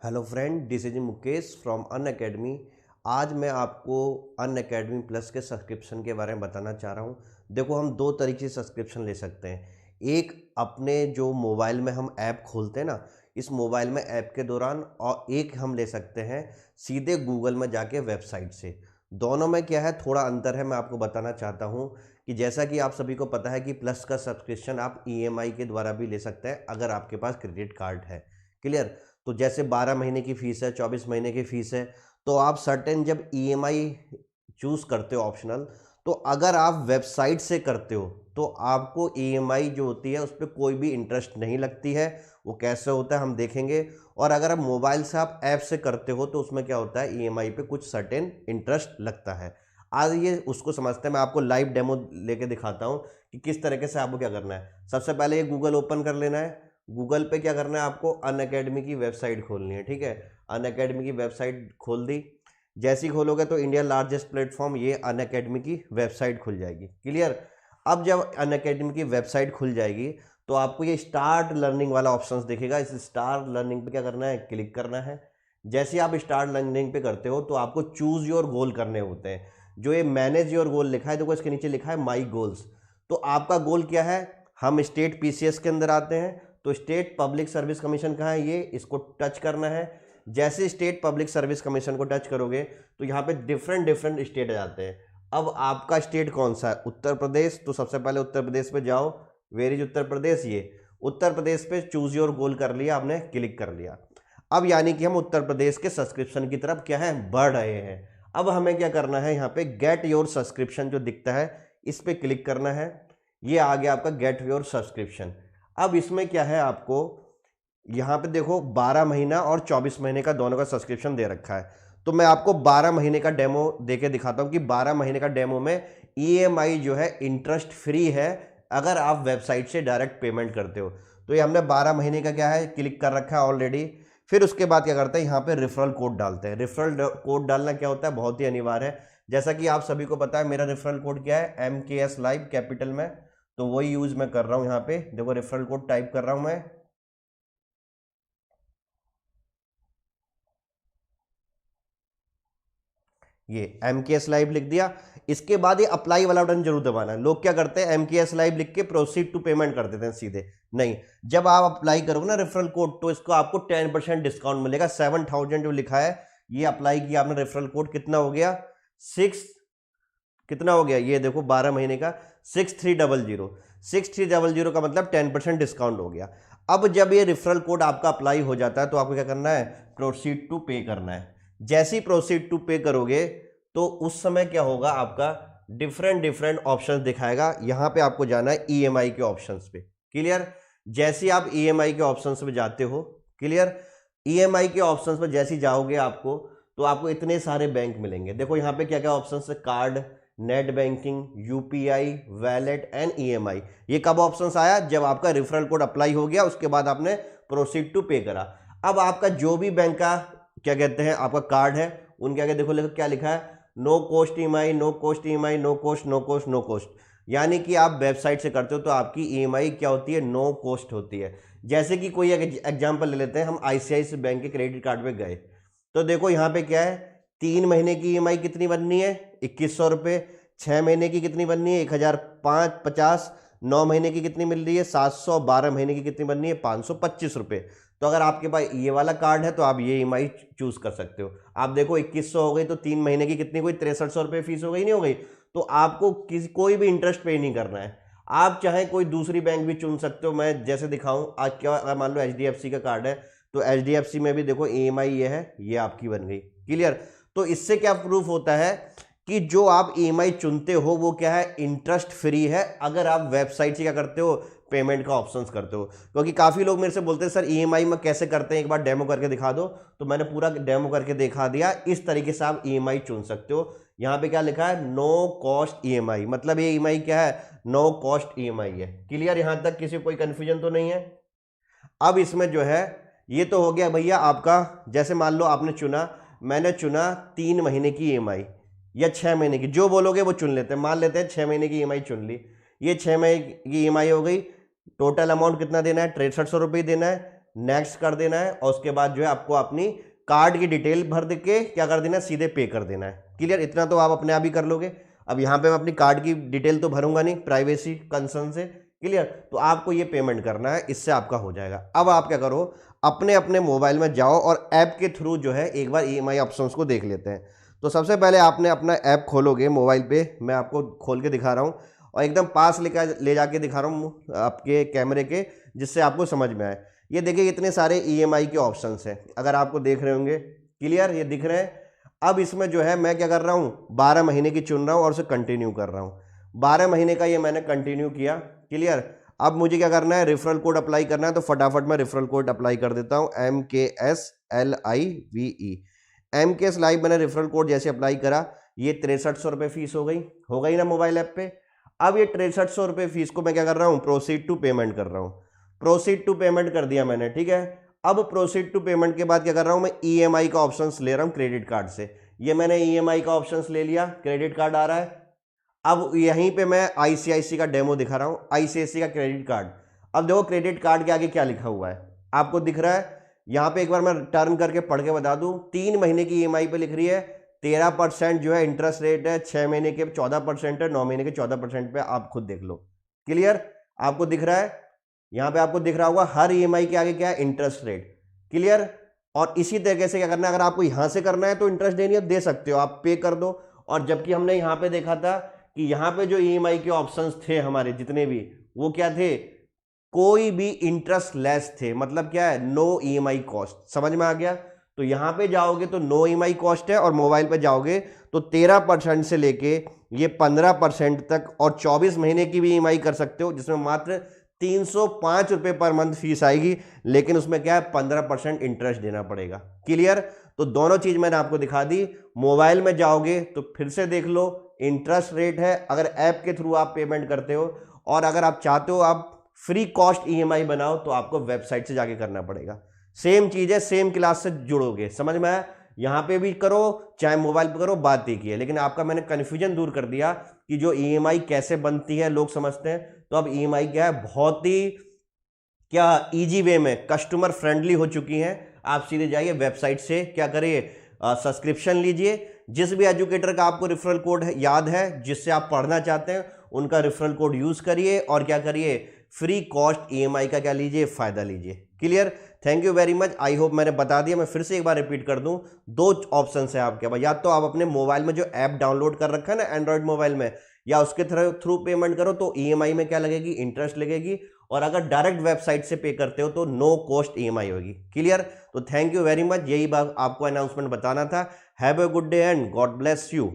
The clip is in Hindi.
Hello friend, this is Mukesh from Unacademy. आज मैं आपको अन अकेडमी प्लस के सब्सक्रिप्शन के बारे में बताना चाह रहा हूँ। देखो, हम दो तरीके से सब्सक्रिप्शन ले सकते हैं। एक, अपने जो मोबाइल में हम ऐप खोलते हैं ना, इस मोबाइल में ऐप के दौरान, और एक हम ले सकते हैं सीधे गूगल में जाके वेबसाइट से। दोनों में क्या है, थोड़ा अंतर है। मैं आपको बताना चाहता हूँ कि जैसा कि आप सभी को पता है कि प्लस का सब्सक्रिप्शन आप ईएमआई के द्वारा भी ले सकते हैं अगर आपके पास क्रेडिट कार्ड है। क्लियर? तो जैसे 12 महीने की फ़ीस है, 24 महीने की फ़ीस है, तो आप सर्टेन जब ईएमआई चूज़ करते हो ऑप्शनल, तो अगर आप वेबसाइट से करते हो तो आपको ईएमआई जो होती है उस पे कोई भी इंटरेस्ट नहीं लगती है। वो कैसे होता है हम देखेंगे। और अगर आप मोबाइल से आप ऐप से करते हो तो उसमें क्या होता है, ईएमआई पे कुछ सर्टेन इंटरेस्ट लगता है। आज ये उसको समझते हैं। मैं आपको लाइव डेमो लेके दिखाता हूँ कि किस तरीके से आपको क्या करना है। सबसे पहले ये गूगल ओपन कर लेना है। गूगल पे क्या करना है, आपको अन अकेडमी की वेबसाइट खोलनी है। ठीक है, अन अकेडमी की वेबसाइट खोल दी। जैसी खोलोगे तो इंडिया लार्जेस्ट प्लेटफॉर्म, ये अन अकेडमी की वेबसाइट खुल जाएगी। क्लियर? अब जब अन अकेडमी की वेबसाइट खुल जाएगी तो आपको ये स्टार्ट लर्निंग वाला ऑप्शंस दिखेगा। इस स्टार्ट लर्निंग पे क्या करना है, क्लिक करना है। जैसे ही आप स्टार्ट लर्निंग पे करते हो तो आपको चूज योर गोल करने होते हैं। जो ये मैनेज योर गोल लिखा है, देखो इसके नीचे लिखा है माई गोल्स। तो आपका गोल क्या है? हम स्टेट पीसीएस के अंदर आते हैं, तो स्टेट पब्लिक सर्विस कमीशन कहाँ है, ये इसको टच करना है। जैसे स्टेट पब्लिक सर्विस कमीशन को टच करोगे तो यहाँ पे डिफरेंट डिफरेंट स्टेट आ जाते हैं। अब आपका स्टेट कौन सा है? उत्तर प्रदेश। तो सबसे पहले उत्तर प्रदेश पे जाओ। Where is Uttar Pradesh? ये उत्तर प्रदेश पे चूज योर गोल कर लिया आपने, क्लिक कर लिया। अब यानी कि हम उत्तर प्रदेश के सब्सक्रिप्शन की तरफ क्या है, बढ़ रहे हैं। अब हमें क्या करना है, यहाँ पे गेट योर सब्सक्रिप्शन जो दिखता है इस पे क्लिक करना है। ये आ गया आपका गेट योर सब्सक्रिप्शन। अब इसमें क्या है, आपको यहाँ पे देखो 12 महीना और 24 महीने का दोनों का सब्सक्रिप्शन दे रखा है। तो मैं आपको 12 महीने का डेमो देके दिखाता हूँ कि 12 महीने का डेमो में ईएमआई जो है इंटरेस्ट फ्री है अगर आप वेबसाइट से डायरेक्ट पेमेंट करते हो। तो ये हमने 12 महीने का क्या है, क्लिक कर रखा है ऑलरेडी। फिर उसके बाद क्या करते हैं, यहाँ पे रेफरल कोड डालते हैं। रेफरल कोड डालना क्या होता है, बहुत ही अनिवार्य है। जैसा कि आप सभी को पता है, मेरा रेफरल कोड क्या है, MKS लाइव कैपिटल में। तो वही यूज मैं कर रहा हूँ। यहाँ पे देखो रेफरल कोड टाइप कर रहा हूँ मैं। ये MKS लाइव लिख दिया। इसके बाद ये अप्लाई वाला बटन जरूर दबाना है। लोग क्या करते हैं, MKS लाइव लिख के प्रोसीड टू पेमेंट कर देते हैं सीधे। नहीं, जब आप अप्लाई करोगे ना रेफरल कोड, तो इसको आपको 10% डिस्काउंट मिलेगा। 7000 जो लिखा है, ये अप्लाई किया आपने रेफरल कोड, कितना हो गया, 6, कितना हो गया, ये देखो 12 महीने का 6300। 6300 का मतलब 10% डिस्काउंट हो गया। अब जब ये रेफरल कोड आपका अप्लाई हो जाता है तो आपको क्या करना है, प्रोसीड टू पे करना है। जैसे ही प्रोसीड टू पे करोगे तो उस समय क्या होगा, आपका डिफरेंट डिफरेंट ऑप्शंस दिखाएगा। यहां पे आपको जाना है ईएमआई के ऑप्शंस पे। क्लियर? जैसे ही आप ईएमआई के ऑप्शंस पे जाते हो, क्लियर, ईएमआई के ऑप्शंस पे जैसे ही जाओगे आपको, तो आपको इतने सारे बैंक मिलेंगे। देखो यहाँ पे क्या क्या ऑप्शंस है, card, net banking, UPI, wallet and EMI. ये कब ऑप्शंस आया, जब आपका रेफरल कोड अप्लाई हो गया, उसके बाद आपने प्रोसीड टू पे करा। अब आपका जो भी बैंक का क्या कहते हैं आपका कार्ड है, उनके आगे देखो क्या लिखा है, no cost EMI, no cost EMI, no cost, no cost, no cost. यानी कि आप वेबसाइट से करते हो तो आपकी ईएमआई क्या होती है, नो कॉस्ट होती है। जैसे कि कोई एग्जांपल ले लेते हैं, हम आईसीआईसीआई बैंक के क्रेडिट कार्ड पे गए, तो देखो यहाँ पे क्या है, 3 महीने की ईएमआई कितनी बननी है, 2100 रुपये। 6 महीने की कितनी बननी है, 1550। 9 महीने की कितनी मिल रही है, 700। 12 महीने की कितनी बननी है, 525 रुपये। तो अगर आपके पास ये वाला कार्ड है तो आप ये ईएमआई चूज कर सकते हो। आप देखो 2100 हो गई, तो 3 महीने की कितनी हुई, 6300 रुपये फीस हो गई, नहीं हो गई? तो आपको कोई भी इंटरेस्ट पे नहीं करना है। आप चाहे कोई दूसरी बैंक भी चुन सकते हो। मैं जैसे दिखाऊं, आज क्या, अगर मान लो एचडीएफसी का कार्ड है, तो एचडीएफसी में भी देखो ईएमआई ये है, ये आपकी बन गई। क्लियर? तो इससे क्या प्रूफ होता है कि जो आप ईएमआई चुनते हो वो क्या है, इंटरेस्ट फ्री है अगर आप वेबसाइट से क्या करते हो, पेमेंट का ऑप्शंस करते हो। क्योंकि काफ़ी लोग मेरे से बोलते हैं सर ईएमआई में कैसे करते हैं, एक बार डेमो करके दिखा दो। तो मैंने पूरा डेमो करके दिखा दिया। इस तरीके से आप ईएमआई चुन सकते हो। यहाँ पे क्या लिखा है, नो कॉस्ट ईएमआई, मतलब ये ईएमआई क्या है, नो कॉस्ट ईएमआई है। क्लियर? यहाँ तक किसी कोई कंफ्यूजन तो नहीं है? अब इसमें जो है, ये तो हो गया भैया आपका। जैसे मान लो आपने चुना, मैंने चुना 3 महीने की ईएमआई या 6 महीने की, जो बोलोगे वो चुन लेते हैं। मान लेते हैं 6 महीने की ईएमआई चुन ली। ये 6 महीने की ईएमआई हो गई। टोटल अमाउंट कितना देना है, 6300 रुपये देना है। नेक्स्ट कर देना है और उसके बाद जो है आपको अपनी कार्ड की डिटेल भर दे के क्या कर देना है, सीधे पे कर देना है। क्लियर, इतना तो आप अपने आप ही कर लोगे। अब यहाँ पे मैं अपनी कार्ड की डिटेल तो भरूंगा नहीं प्राइवेसी कंसर्न से। क्लियर, तो आपको ये पेमेंट करना है, इससे आपका हो जाएगा। अब आप क्या करो, अपने अपने मोबाइल में जाओ और ऐप के थ्रू जो है एक बार EMI ऑप्शंस को देख लेते हैं। तो सबसे पहले आपने अपना ऐप खोलोगे मोबाइल पे, मैं आपको खोल के दिखा रहा हूँ और एकदम पास ले जाके दिखा रहा हूँ आपके कैमरे के, जिससे आपको समझ में आए। ये देखिए इतने सारे EMI के ऑप्शंस हैं, अगर आपको देख रहे होंगे। क्लियर, ये दिख रहे हैं। अब इसमें जो है मैं क्या कर रहा हूँ, 12 महीने की चुन रहा हूँ और उसे कंटिन्यू कर रहा हूँ। 12 महीने का ये मैंने कंटिन्यू किया। क्लियर, अब मुझे क्या करना है, रेफरल कोड अप्लाई करना है। तो फटाफट मैं रेफरल कोड अप्लाई कर देता हूँ, MKSLIVE। MKS लाइव मैंने रेफरल कोड जैसे अप्लाई करा, ये 6300 रुपये फीस हो गई ना मोबाइल ऐप पे। अब ये 6300 रुपये फीस को मैं क्या कर रहा हूँ, प्रोसीड टू पेमेंट कर रहा हूँ। प्रोसीड टू पेमेंट कर दिया मैंने, ठीक है। अब प्रोसीड टू पेमेंट के बाद क्या कर रहा हूँ, मैं EMI का ऑप्शंस ले रहा हूँ क्रेडिट कार्ड से। ये मैंने EMI का ऑप्शंस ले लिया, क्रेडिट कार्ड आ रहा है। अब यहीं पे मैं ICICI का डेमो दिखा रहा हूँ, ICICI का क्रेडिट कार्ड। अब देखो क्रेडिट कार्ड के आगे क्या लिखा हुआ है, आपको दिख रहा है। यहाँ पे एक बार मैं टर्न करके पढ़ के बता दूं, 3 महीने की EMI पे लिख रही है 13% जो है इंटरेस्ट रेट है, 6 महीने के 14% है, 9 महीने के 14% पे, आप खुद देख लो। क्लियर, आपको दिख रहा है, यहाँ पे आपको दिख रहा होगा हर EMI के आगे क्या है, इंटरेस्ट रेट। क्लियर, और इसी तरीके से क्या करना है, अगर आपको यहाँ से करना है तो इंटरेस्ट देनी है, दे सकते हो आप, पे कर दो। और जबकि हमने यहाँ पे देखा था कि यहाँ पे जो EMI के ऑप्शंस थे हमारे जितने भी, वो क्या थे, कोई भी इंटरेस्ट लेस थे। मतलब क्या है, नो EMI कॉस्ट। समझ में आ गया। तो यहां पे जाओगे तो नो EMI कॉस्ट है, और मोबाइल पे जाओगे तो 13% से लेके ये 15% तक और 24 महीने की भी EMI कर सकते हो, जिसमें मात्र 305 रुपये पर मंथ फीस आएगी। लेकिन उसमें क्या है, 15% इंटरेस्ट देना पड़ेगा। क्लियर, तो दोनों चीज मैंने आपको दिखा दी। मोबाइल में जाओगे तो फिर से देख लो, इंटरेस्ट रेट है अगर ऐप के थ्रू आप पेमेंट करते हो, और अगर आप चाहते हो आप फ्री कॉस्ट EMI बनाओ तो आपको वेबसाइट से जाके करना पड़ेगा। सेम चीज है, सेम क्लास से जुड़ोगे। समझ में आया, यहां पे भी करो चाहे मोबाइल पे करो, बात एक ही है। लेकिन आपका मैंने कंफ्यूजन दूर कर दिया कि जो EMI कैसे बनती है, लोग समझते हैं। तो अब EMI क्या है, बहुत ही क्या इजी वे में कस्टमर फ्रेंडली हो चुकी हैं। आप सीधे जाइए वेबसाइट से, क्या करिए, सब्सक्रिप्शन लीजिए। जिस भी एजुकेटर का आपको रेफरल कोड याद है, जिससे आप पढ़ना चाहते हैं, उनका रेफरल कोड यूज करिए और क्या करिए, फ्री कॉस्ट EMI का क्या लीजिए, फायदा लीजिए। Clear, thank you very much. I hope मैंने बता दिया। मैं फिर से एक बार रिपीट कर दूं, 2 ऑप्शन है आपके पास। या तो आप अपने मोबाइल में जो ऐप डाउनलोड कर रखा है ना एंड्रॉइड मोबाइल में, या उसके थ्रू पेमेंट करो तो EMI में क्या लगेगी, इंटरेस्ट लगेगी। और अगर डायरेक्ट वेबसाइट से पे करते हो तो नो कॉस्ट EMI होगी। क्लियर, तो थैंक यू वेरी मच। यही बात आपको अनाउंसमेंट बताना था। Have a good day and God bless you.